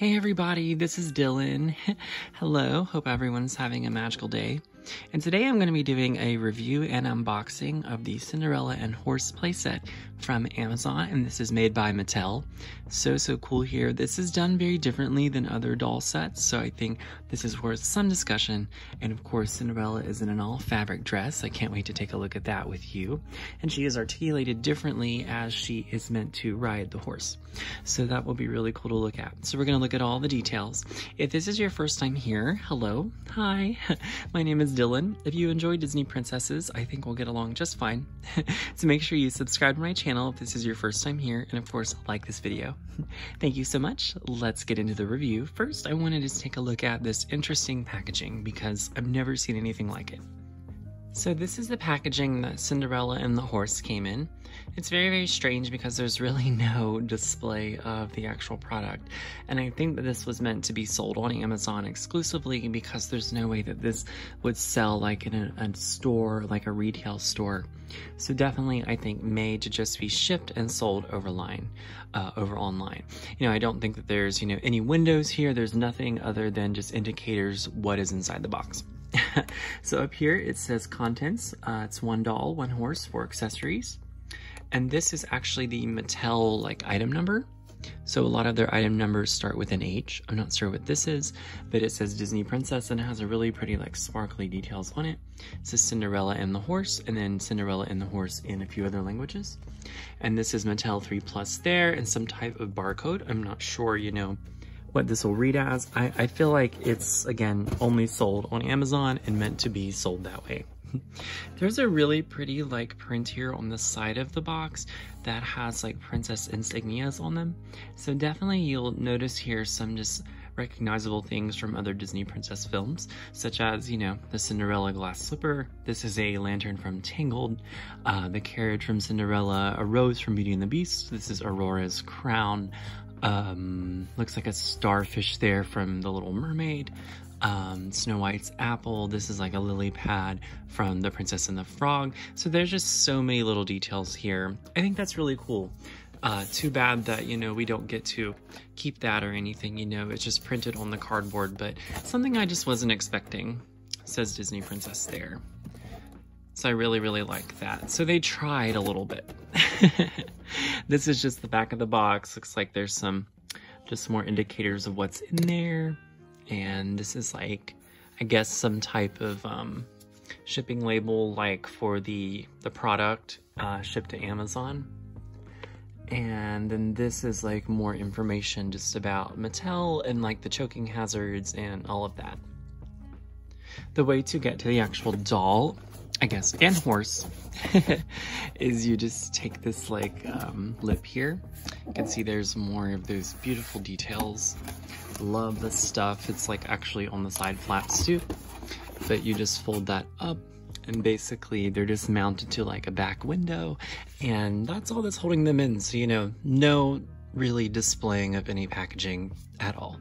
Hey everybody, this is Dylan. Hello, hope everyone's having a magical day. And today I'm going to be doing a review and unboxing of the Cinderella and Horse playset from Amazon, and this is made by Mattel. So cool here. This is done very differently than other doll sets, so I think this is worth some discussion. And of course, Cinderella is in an all-fabric dress. I can't wait to take a look at that with you. And she is articulated differently as she is meant to ride the horse. So that will be really cool to look at. So we're going to look at all the details. If this is your first time here, hello, hi, my name is Dylan. If you enjoy Disney princesses, I think we'll get along just fine. So make sure you subscribe to my channel if this is your first time here, and of course, like this video. Thank you so much. Let's get into the review. First, I wanted to take a look at this interesting packaging because I've never seen anything like it. So this is the packaging that Cinderella and the Horse came in. It's very strange because there's really no display of the actual product. And I think that this was meant to be sold on Amazon exclusively because there's no way that this would sell like in a store, like a retail store. So definitely I think made to just be shipped and sold over online. I don't think that there's, any windows here. There's nothing other than just indicators what is inside the box. So up here it says contents. It's one doll, one horse, 4 accessories. And this is actually the Mattel item number. So a lot of their item numbers start with an H. I'm not sure what this is, but it says Disney Princess and it has a really pretty sparkly details on it. It says Cinderella and the Horse, and then Cinderella and the Horse in a few other languages. And this is Mattel 3+ there and some type of barcode. I'm not sure, what this will read as. I feel like it's, again, only sold on Amazon and meant to be sold that way. There's a really pretty print here on the side of the box that has princess insignias on them. So definitely you'll notice here some just recognizable things from other Disney princess films, such as, the Cinderella glass slipper. This is a lantern from Tangled, the carriage from Cinderella, a rose from Beauty and the Beast. This is Aurora's crown. Looks like a starfish there from The Little Mermaid. Snow White's apple. This is like a lily pad from The Princess and the Frog. So there's just so many little details here. I think that's really cool. Too bad that, we don't get to keep that or anything, it's just printed on the cardboard, but something I just wasn't expecting. Says Disney Princess there. So I really like that. So they tried a little bit. This is just the back of the box. Looks like there's just more indicators of what's in there. And this is I guess some type of shipping label for the product shipped to Amazon. And then this is more information just about Mattel and the choking hazards and all of that. The way to get to the actual doll, I guess, and horse is you just take this lip here. You can see there's more of those beautiful details. Love the stuff. It's actually on the side flaps too, but you just fold that up and basically they're just mounted to a back window, and that's all that's holding them in. So no really displaying of any packaging at all.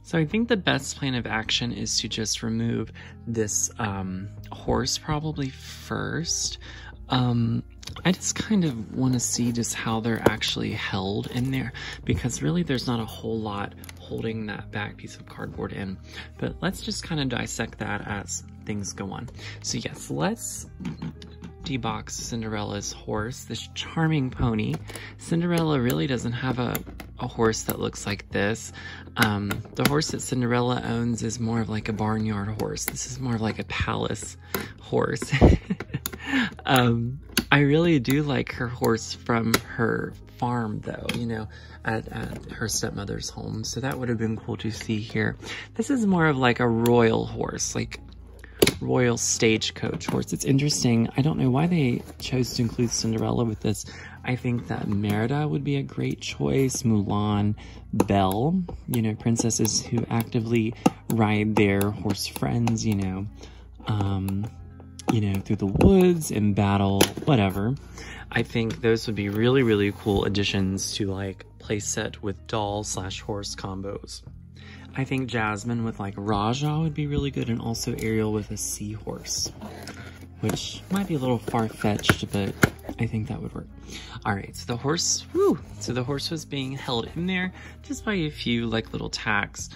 So I think the best plan of action is to just remove this horse probably first. I just kind of want to see just how they're actually held in there, because really there's not a whole lot holding that back piece of cardboard in. But let's just kind of dissect that as things go on. So yes, let's debox Cinderella's horse, this charming pony. Cinderella really doesn't have a horse that looks like this. The horse that Cinderella owns is more of a barnyard horse. This is more of a palace horse. I really do like her horse from her farm though, at her stepmother's home. So that would have been cool to see here. This is more of a royal horse, royal stagecoach horse. It's interesting. I don't know why they chose to include Cinderella with this. I think that Merida would be a great choice. Mulan, Belle, princesses who actively ride their horse friends, through the woods and battle, whatever. I think those would be really cool additions to playset with doll/horse combos. I think Jasmine with Raja would be really good, and also Ariel with a seahorse. which might be a little far-fetched, but I think that would work. All right, so the horse, so the horse was being held in there just by a few like little tacks,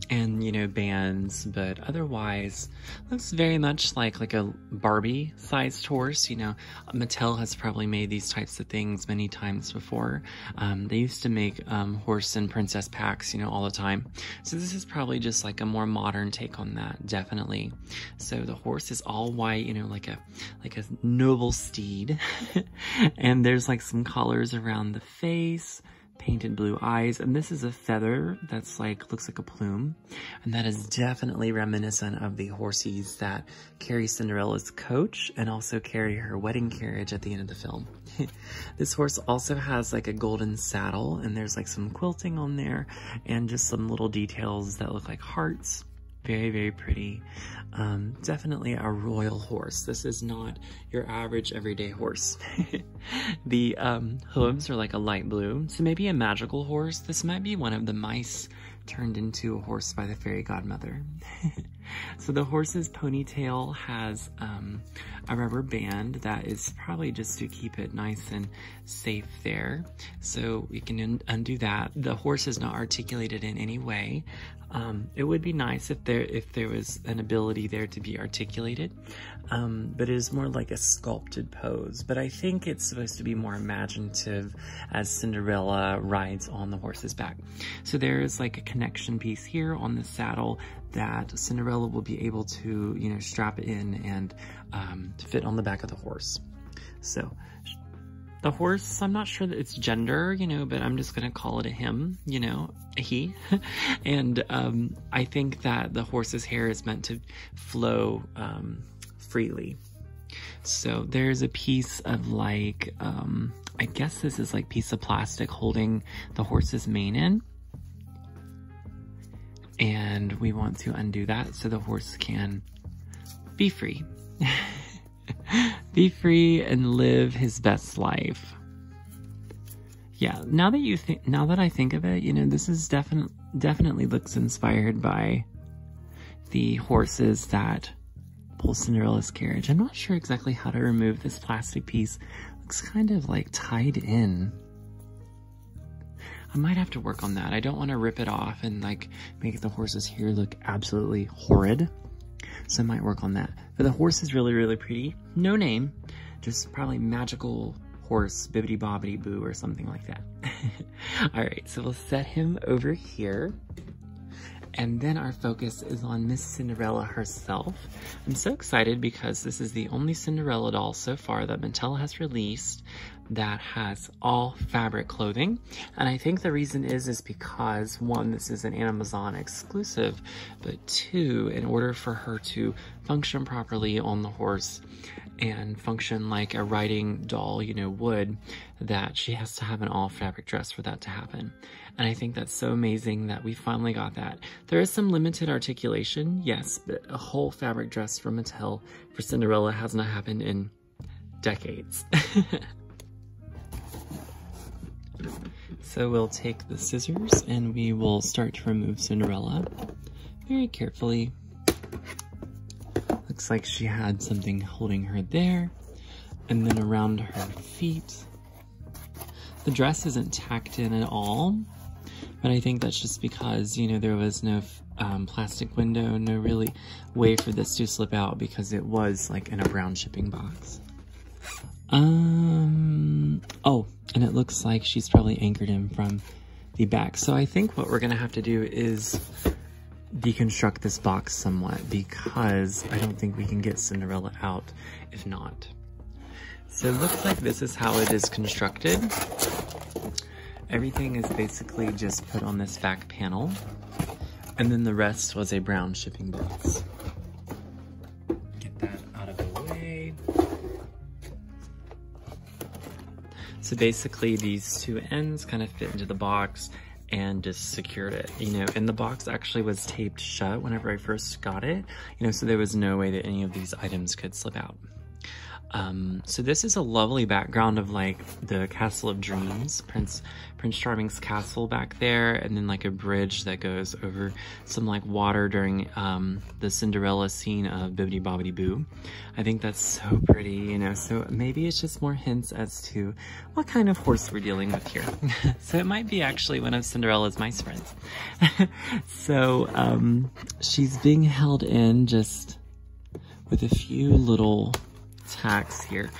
and you know, bands, but otherwise looks very much like a Barbie sized horse. You know, Mattel has probably made these types of things many times before. They used to make horse and princess packs, you know, all the time. So this is probably just like a more modern take on that, definitely. So the horse is all white, you know, like a noble steed. And there's like some colors around the face, painted blue eyes, and this is a feather that's like, looks like a plume, and that is definitely reminiscent of the horses that carry Cinderella's coach and also carry her wedding carriage at the end of the film. This horse also has like a golden saddle, and there's like some quilting on there and just some little details that look like hearts. Very, very pretty. Definitely a royal horse. This is not your average everyday horse. The hooves are like a light blue, so maybe a magical horse. This might be one of the mice turned into a horse by the fairy godmother. So the horse's ponytail has a rubber band that is probably just to keep it nice and safe there. So we can undo that. The horse is not articulated in any way. It would be nice if there was an ability there to be articulated, but it is more like a sculpted pose. But I think it's supposed to be more imaginative as Cinderella rides on the horse's back. So there is like a connection piece here on the saddle that Cinderella will be able to, you know, strap it in and fit on the back of the horse. So the horse, I'm not sure that it's gender, you know, but I'm just going to call it a him, you know, a he. And I think that the horse's hair is meant to flow freely. So there's a piece of like, I guess this is like piece of plastic holding the horse's mane in. And we want to undo that so the horse can be free. Be free and live his best life. Yeah, now that I think of it, you know, this is definitely looks inspired by the horses that pull Cinderella's carriage. I'm not sure exactly how to remove this plastic piece. Looks kind of like tied in. I might have to work on that. I don't want to rip it off and like make the horse's hair look absolutely horrid. So I might work on that. But the horse is really, really pretty. No name, just probably magical horse, bibbidi bobbidi boo or something like that. All right, so we'll set him over here. And then our focus is on Miss Cinderella herself. I'm so excited because this is the only Cinderella doll so far that Mattel has released that has all fabric clothing. And I think the reason is because, one, this is an Amazon exclusive, but two, in order for her to function properly on the horse and function like a riding doll, you know, would, that she has to have an all fabric dress for that to happen. And I think that's so amazing that we finally got that. There is some limited articulation, yes, but a whole fabric dress from Mattel for Cinderella has not happened in decades. So we'll take the scissors and we will start to remove Cinderella very carefully. Looks like she had something holding her there, and then around her feet. The dress isn't tacked in at all, but I think that's just because, you know, there was no plastic window, no really way for this to slip out because it was like in a brown shipping box. Oh, and it looks like she's probably anchored him from the back. So I think what we're gonna have to do is deconstruct this box somewhat because I don't think we can get Cinderella out if not. So it looks like this is how it is constructed. Everything is basically just put on this back panel, and then the rest was a brown shipping box. Get that out of the way. So basically these two ends kind of fit into the box and just secured it, you know, and the box actually was taped shut whenever I first got it, you know, so there was no way that any of these items could slip out. So this is a lovely background of like the Castle of Dreams, Prince Charming's castle back there, and then like a bridge that goes over some like water during the Cinderella scene of Bibbidi Bobbidi Boo. I think that's so pretty, you know, so maybe it's just more hints as to what kind of horse we're dealing with here. So it might be actually one of Cinderella's mice friends. So she's being held in just with a few little tacks here.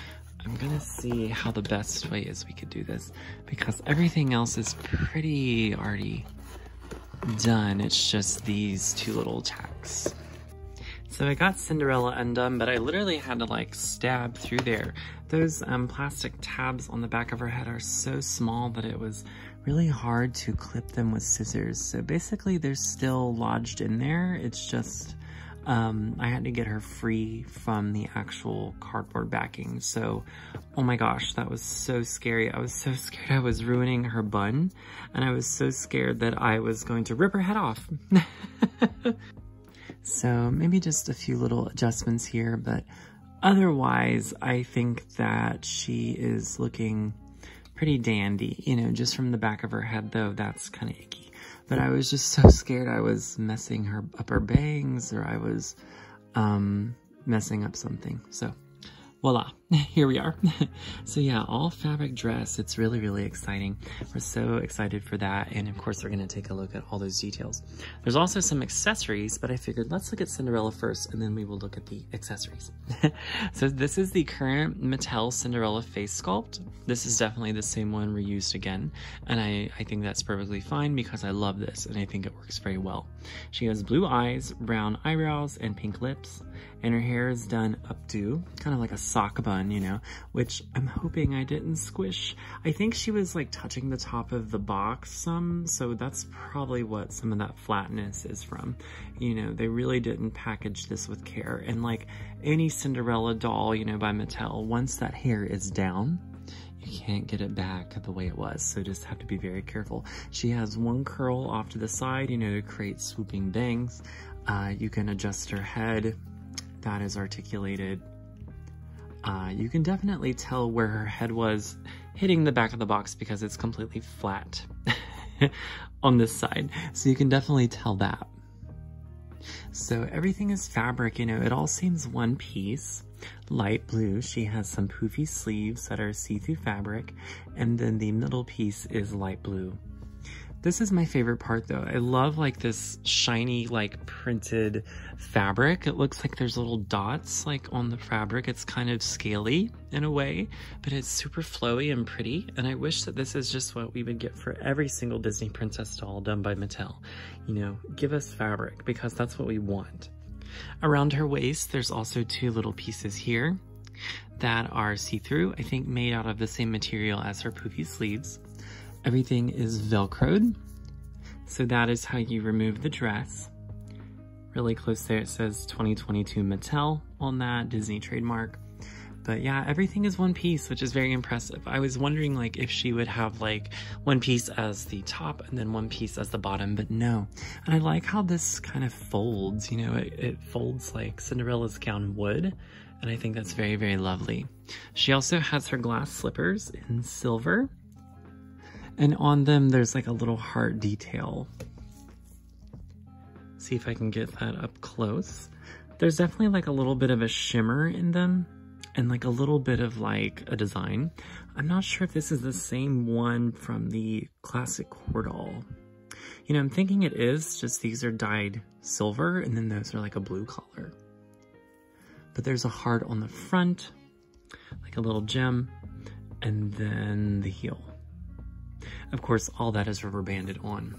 I'm gonna see how the best way is we could do this, because everything else is pretty already done. It's just these two little tacks. So I got Cinderella undone, but I literally had to like stab through there. Those plastic tabs on the back of her head are so small that it was really hard to clip them with scissors. So basically they're still lodged in there. It's just I had to get her free from the actual cardboard backing. So, oh my gosh, that was so scary. I was so scared I was ruining her bun, and I was so scared that I was going to rip her head off. So maybe just a few little adjustments here, but otherwise I think that she is looking pretty dandy. You know, just from the back of her head though, that's kind of icky. But I was just so scared I was messing up her bangs, or I was messing up something. So voila, here we are. So yeah, all fabric dress. It's really, really exciting. We're so excited for that. And of course, we're going to take a look at all those details. There's also some accessories, but I figured let's look at Cinderella first, and then we will look at the accessories. So this is the current Mattel Cinderella face sculpt. This is definitely the same one reused again. And I think that's perfectly fine because I love this and I think it works very well. She has blue eyes, brown eyebrows, and pink lips. And her hair is done updo, kind of like a sock bun, you know, which I'm hoping I didn't squish. I think she was like touching the top of the box some, so that's probably what some of that flatness is from. You know, they really didn't package this with care. And like any Cinderella doll, you know, by Mattel, once that hair is down, you can't get it back the way it was, so just have to be very careful. She has one curl off to the side, you know, to create swooping bangs. You can adjust her head. That is articulated. You can definitely tell where her head was hitting the back of the box because it's completely flat on this side. So you can definitely tell that. So everything is fabric, you know, it all seems one piece. Light blue. She has some poofy sleeves that are see-through fabric, and then the middle piece is light blue. This is my favorite part though. I love like this shiny like printed fabric. It looks like there's little dots like on the fabric. It's kind of scaly in a way, but it's super flowy and pretty. And I wish that this is just what we would get for every single Disney princess doll done by Mattel. You know, give us fabric because that's what we want. Around her waist, there's also two little pieces here that are see-through, I think made out of the same material as her poofy sleeves. Everything is Velcroed, so that is how you remove the dress. Really close there, it says 2022 Mattel on that, Disney trademark. But yeah, everything is one piece, which is very impressive. I was wondering like if she would have like one piece as the top and then one piece as the bottom, but no. And I like how this kind of folds, you know, it folds like Cinderella's gown would. And I think that's very, very lovely. She also has her glass slippers in silver. And on them, there's like a little heart detail. See if I can get that up close. There's definitely like a little bit of a shimmer in them and like a little bit of like a design. I'm not sure if this is the same one from the classic core doll. You know, I'm thinking it is, just these are dyed silver and then those are like a blue color. But there's a heart on the front, like a little gem, and then the heel. Of course, all that is rubber banded on.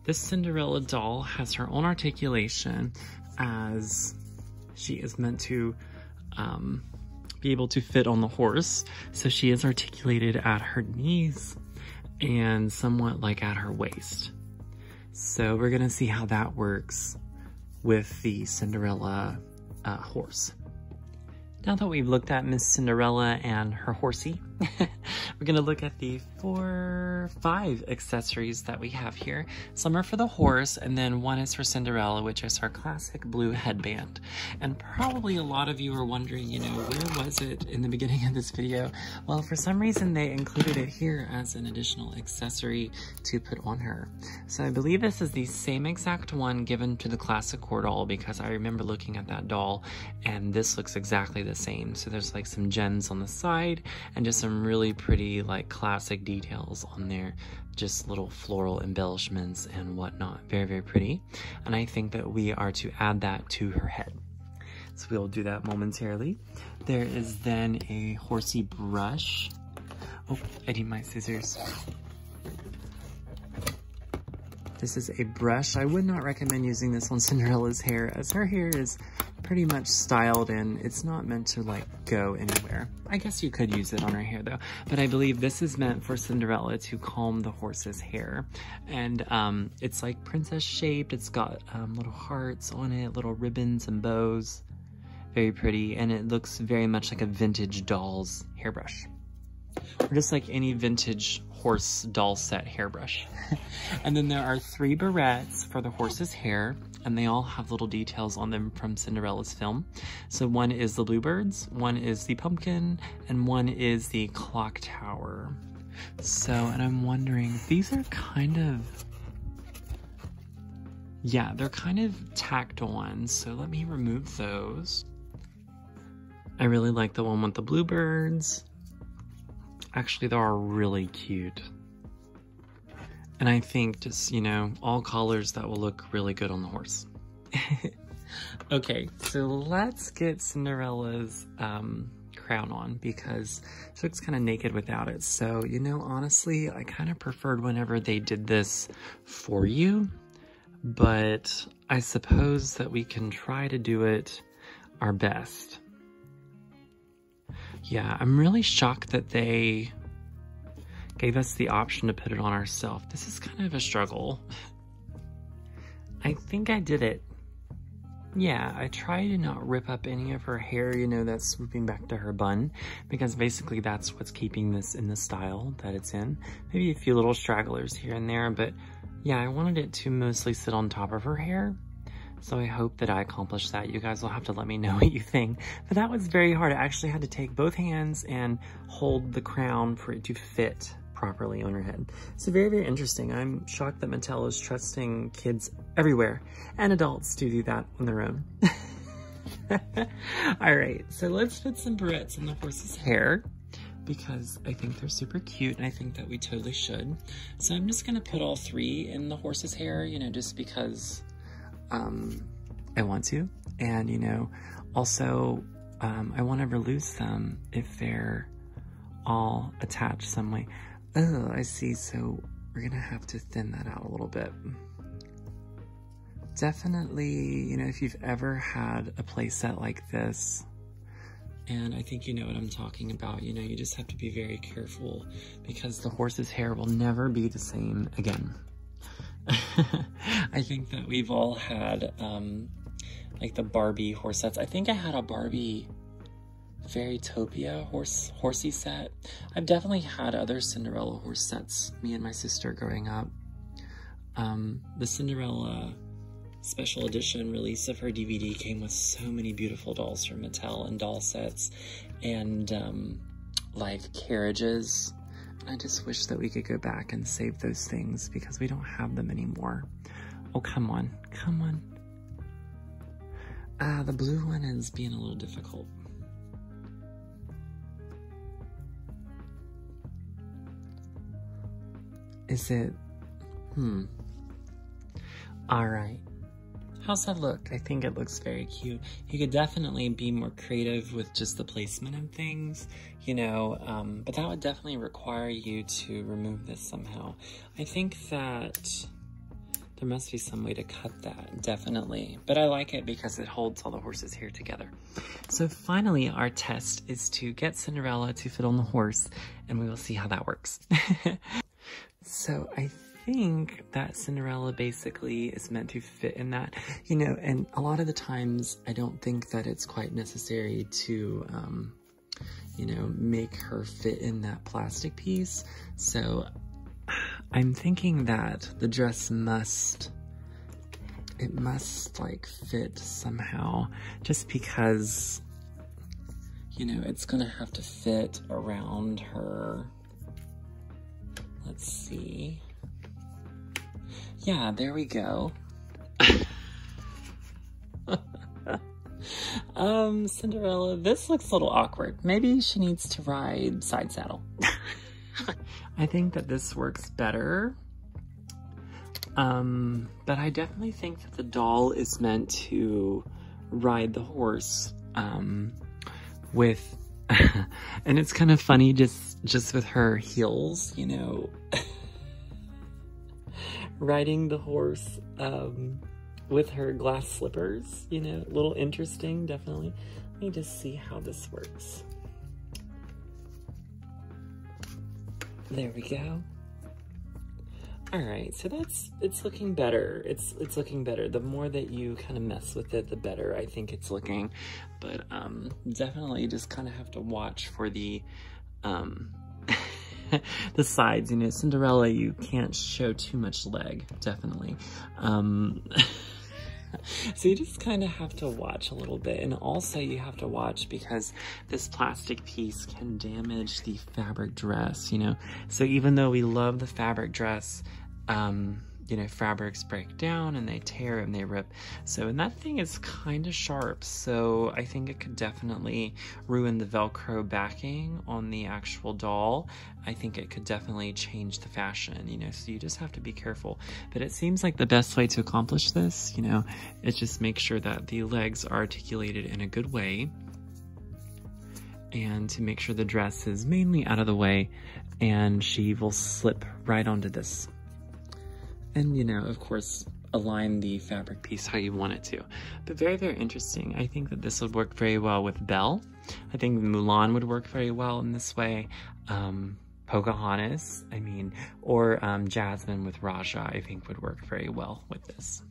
This Cinderella doll has her own articulation as she is meant to be able to fit on the horse. So she is articulated at her knees and somewhat like at her waist. So we're gonna see how that works with the Cinderella horse. Now that we've looked at Miss Cinderella and her horsey, We're gonna look at the 5 accessories that we have here. Some are for the horse, and then one is for Cinderella, which is her classic blue headband. And probably a lot of you are wondering, you know, where was it in the beginning of this video? Well, for some reason they included it here as an additional accessory to put on her. So I believe this is the same exact one given to the classic core doll, because I remember looking at that doll and this looks exactly the same. So there's like some gems on the side and just some really pretty like classic details on there, just little floral embellishments and whatnot. Very, very pretty. And I think that we are to add that to her head. So we'll do that momentarily. There is then a horsey brush. Oh, I need my scissors. This is a brush. I would not recommend using this on Cinderella's hair, as her hair is pretty much styled and it's not meant to like go anywhere. I guess you could use it on her hair though, but I believe this is meant for Cinderella to comb the horse's hair. And it's like princess shaped. It's got little hearts on it, little ribbons and bows. Very pretty, and it looks very much like a vintage doll's hairbrush. Or just like any vintage horse doll set hairbrush. And then there are 3 barrettes for the horse's hair, and they all have little details on them from Cinderella's film. So one is the bluebirds, one is the pumpkin, and one is the clock tower. So, and I'm wondering, these are kind of, yeah, they're kind of tacked on, so let me remove those. I really like the one with the bluebirds. Actually, they are really cute. And I think just, you know, all colors that will look really good on the horse. Okay, so let's get Cinderella's crown on, because she looks kind of naked without it. So, you know, honestly, I kind of preferred whenever they did this for you, but I suppose that we can try to do it our best. Yeah, I'm really shocked that they gave us the option to put it on ourselves. This is kind of a struggle. I think I did it. Yeah, I try to not rip up any of her hair, you know, that's swooping back to her bun, because basically that's what's keeping this in the style that it's in. Maybe a few little stragglers here and there, but yeah, I wanted it to mostly sit on top of her hair. So I hope that I accomplished that. You guys will have to let me know what you think. But that was very hard. I actually had to take both hands and hold the crown for it to fit properly on her head. So very, very interesting. I'm shocked that Mattel is trusting kids everywhere and adults to do that on their own. All right, so let's put some barrettes in the horse's hair, because I think they're super cute and I think that we totally should. So I'm just gonna put all 3 in the horse's hair, you know, just because I want to, and you know, also I won't ever lose them if they're all attached some way. Oh, I see. So we're gonna have to thin that out a little bit. Definitely, you know, if you've ever had a playset like this, and I think you know what I'm talking about, you know, you just have to be very careful, because the horse's hair will never be the same again. I think that we've all had like the Barbie horse sets. I think I had a Barbie Fairytopia horsey set. I've definitely had other Cinderella horse sets, me and my sister growing up. The Cinderella special edition release of her DVD came with so many beautiful dolls from Mattel, and doll sets, and like carriages. I just wish that we could go back and save those things, because we don't have them anymore. Oh, come on, come on. The blue one is being a little difficult. Is it? All right. How's that look? I think it looks very cute. You could definitely be more creative with just the placement and things, you know, but that would definitely require you to remove this somehow. I think that there must be some way to cut that, definitely. But I like it because it holds all the horse's hair together. So finally, our test is to get Cinderella to fit on the horse, and we will see how that works. So I think that Cinderella basically is meant to fit in that, you know, and a lot of the times I don't think that it's quite necessary to, you know, make her fit in that plastic piece. So I'm thinking that the dress must like fit somehow, just because, you know, it's gonna have to fit around her. Let's see. Yeah, there we go. Cinderella, this looks a little awkward. Maybe she needs to ride side saddle. I think that this works better. But I definitely think that the doll is meant to ride the horse, with, and it's kind of funny just with her heels, you know, riding the horse, with her glass slippers, you know, a little interesting, definitely. Let me just see how this works. There we go. All right, so it's looking better. It's looking better. The more that you kind of mess with it, the better I think it's looking. But definitely just kind of have to watch for the the sides. You know, Cinderella, you can't show too much leg, definitely. So you just kind of have to watch a little bit, and also you have to watch because this plastic piece can damage the fabric dress, you know. So even though we love the fabric dress, you know, fabrics break down and they tear and they rip. So, and that thing is kind of sharp, so I think it could definitely ruin the Velcro backing on the actual doll. I think it could definitely change the fashion, you know, so you just have to be careful. But it seems like the best way to accomplish this, you know, is just make sure that the legs are articulated in a good way, and to make sure the dress is mainly out of the way, and she will slip right onto this. And, you know, of course, align the fabric piece how you want it to. But very, very interesting. I think that this would work very well with Belle. I think Mulan would work very well in this way. Pocahontas, I mean, or Jasmine with Raja, I think would work very well with this.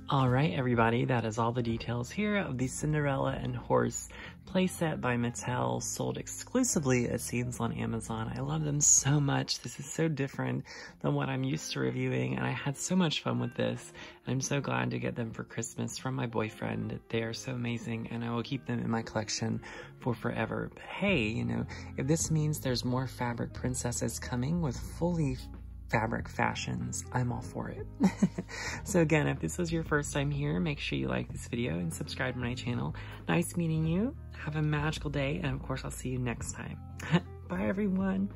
All right, everybody, that is all the details here of the Cinderella and Horse playset by Mattel, sold exclusively, it seems, on Amazon. I love them so much. This is so different than what I'm used to reviewing, and I had so much fun with this. I'm so glad to get them for Christmas from my boyfriend. They are so amazing, and I will keep them in my collection for forever. But hey, you know, if this means there's more fabric princesses coming with fully fabric fashions, I'm all for it. So again, if this was your first time here, make sure you like this video and subscribe to my channel. Nice meeting you. Have a magical day, and of course I'll see you next time. Bye everyone.